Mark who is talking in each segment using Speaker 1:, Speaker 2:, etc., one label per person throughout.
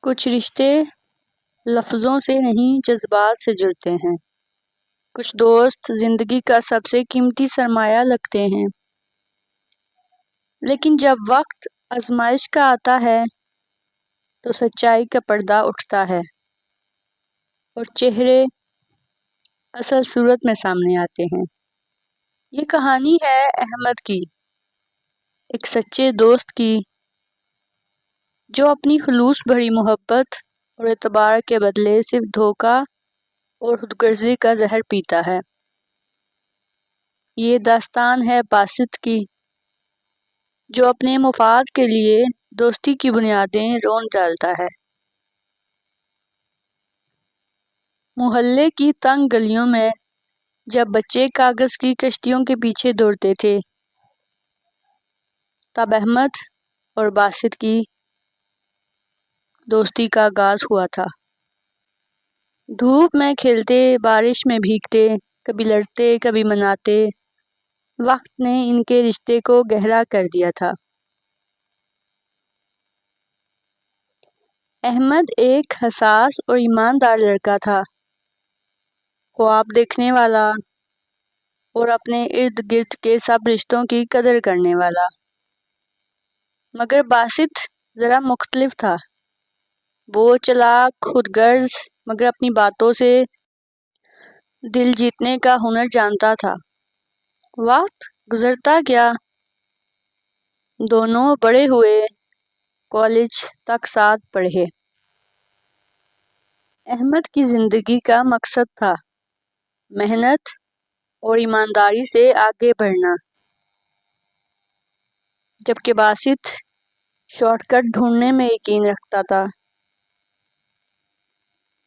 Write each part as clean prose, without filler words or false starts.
Speaker 1: کچھ رشتے لفظوں سے نہیں جذبات سے جڑتے ہیں۔ کچھ دوست زندگی کا سب سے قیمتی سرمایہ لگتے ہیں، لیکن جب وقت آزمائش کا آتا ہے تو سچائی کا پردہ اٹھتا ہے اور چہرے اصل صورت میں سامنے آتے ہیں۔ یہ کہانی ہے احمد کی، ایک سچے دوست کی جو اپنی خلوص بھری محبت اور اعتبار کے بدلے صرف دھوکہ اور خودغرضی کا زہر پیتا ہے۔ یہ داستان ہے باسط کی، جو اپنے مفاد کے لیے دوستی کی بنیادیں رون ڈالتا ہے۔ محلے کی تنگ گلیوں میں جب بچے کاغذ کی کشتیوں کے پیچھے دوڑتے تھے، تب احمد اور باسط کی دوستی کا آغاز ہوا تھا۔ دھوپ میں کھیلتے، بارش میں بھیگتے، کبھی لڑتے کبھی مناتے، وقت نے ان کے رشتے کو گہرا کر دیا تھا۔ احمد ایک حساس اور ایماندار لڑکا تھا، خواب دیکھنے والا اور اپنے ارد گرد کے سب رشتوں کی قدر کرنے والا۔ مگر باسط ذرا مختلف تھا۔ وہ چلاک، خود غرض، مگر اپنی باتوں سے دل جیتنے کا ہنر جانتا تھا۔ وقت گزرتا گیا، دونوں بڑے ہوئے، کالج تک ساتھ پڑھے۔ احمد کی زندگی کا مقصد تھا محنت اور ایمانداری سے آگے بڑھنا، جبکہ باسط شارٹ کٹ ڈھونڈنے میں یقین رکھتا تھا۔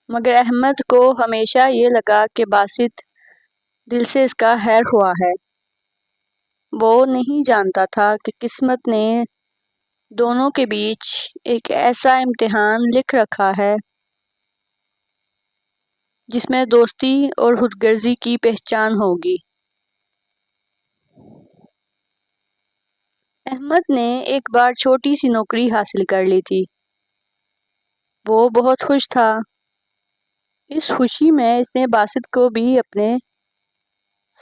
Speaker 1: مگر احمد کو ہمیشہ یہ لگا کہ باسط دل سے اس کا خیر خواہ ہے۔ وہ نہیں جانتا تھا کہ قسمت نے دونوں کے بیچ ایک ایسا امتحان لکھ رکھا ہے جس میں دوستی اور خودغرضی کی پہچان ہوگی۔ احمد نے ایک بار چھوٹی سی نوکری حاصل کر لی تھی۔ وہ بہت خوش تھا۔ اس خوشی میں اس نے باسط کو بھی اپنے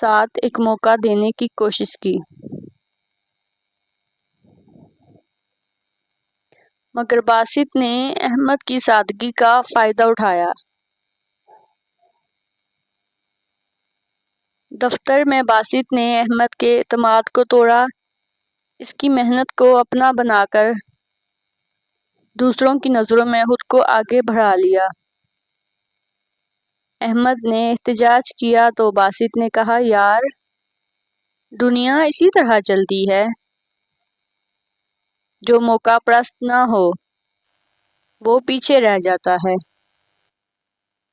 Speaker 1: ساتھ ایک موقع دینے کی کوشش کی، مگر باسط نے احمد کی سادگی کا فائدہ اٹھایا۔ دفتر میں باسط نے احمد کے اعتماد کو توڑا، اس کی محنت کو اپنا بنا کر دوسروں کی نظروں میں خود کو آگے بڑھا لیا۔ احمد نے احتجاج کیا تو باسط نے کہا، یار، دنیا اسی طرح چلتی ہے۔ جو موقع پرست نہ ہو وہ پیچھے رہ جاتا ہے۔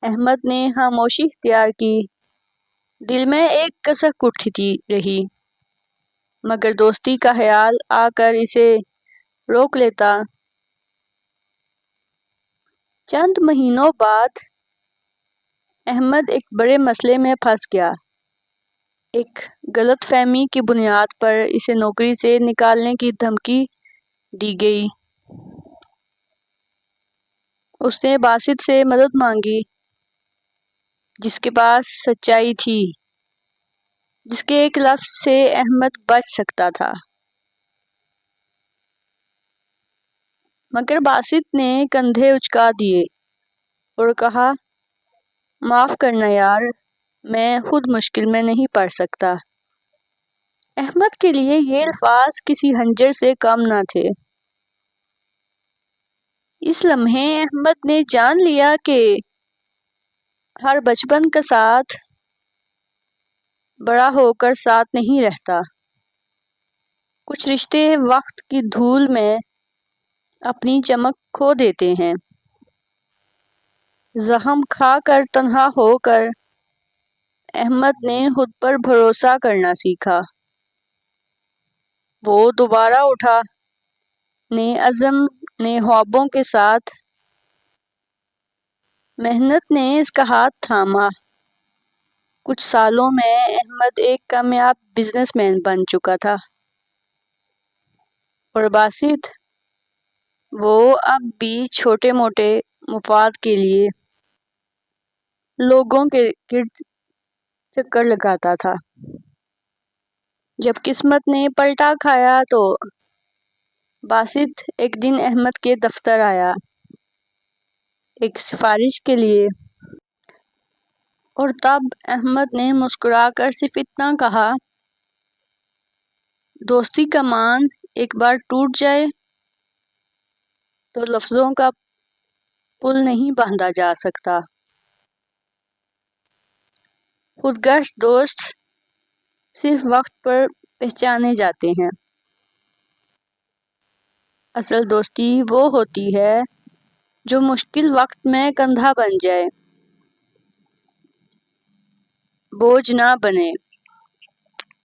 Speaker 1: احمد نے خاموشی اختیار کی۔ دل میں ایک کسک اٹھتی رہی، مگر دوستی کا خیال آ کر اسے روک لیتا۔ چند مہینوں بعد احمد ایک بڑے مسئلے میں پھنس گیا۔ ایک غلط فہمی کی بنیاد پر اسے نوکری سے نکالنے کی دھمکی دی گئی۔ اس نے باسط سے مدد مانگی، جس کے پاس سچائی تھی، جس کے ایک لفظ سے احمد بچ سکتا تھا۔ مگر باسط نے کندھے اچکا دیے اور کہا، معاف کرنا یار، میں خود مشکل میں نہیں پڑ سکتا۔ احمد کے لیے یہ الفاظ کسی خنجر سے کم نہ تھے۔ اس لمحے احمد نے جان لیا کہ ہر بچپن کا ساتھ بڑا ہو کر ساتھ نہیں رہتا۔ کچھ رشتے وقت کی دھول میں اپنی چمک کھو دیتے ہیں۔ زخم کھا کر تنہا ہو کر احمد نے خود پر بھروسہ کرنا سیکھا۔ وہ دوبارہ اٹھا، نئے عزم، نئے خوابوں کے ساتھ۔ محنت نے اس کا ہاتھ تھاما۔ کچھ سالوں میں احمد ایک کامیاب بزنس مین بن چکا تھا اور باسط وہ اب بھی چھوٹے موٹے مفاد کے لیے لوگوں کے گرد چکر لگاتا تھا۔ جب قسمت نے پلٹا کھایا تو باسط ایک دن احمد کے دفتر آیا ایک سفارش کے لیے، اور تب احمد نے مسکرا کر صرف اتنا کہا، دوستی کا مان ایک بار ٹوٹ جائے تو لفظوں کا پل نہیں باندھا جا سکتا۔ خودگرض دوست صرف وقت پر پہچانے جاتے ہیں۔ اصل دوستی وہ ہوتی ہے جو مشکل وقت میں کندھا بن جائے، بوجھ نہ بنے۔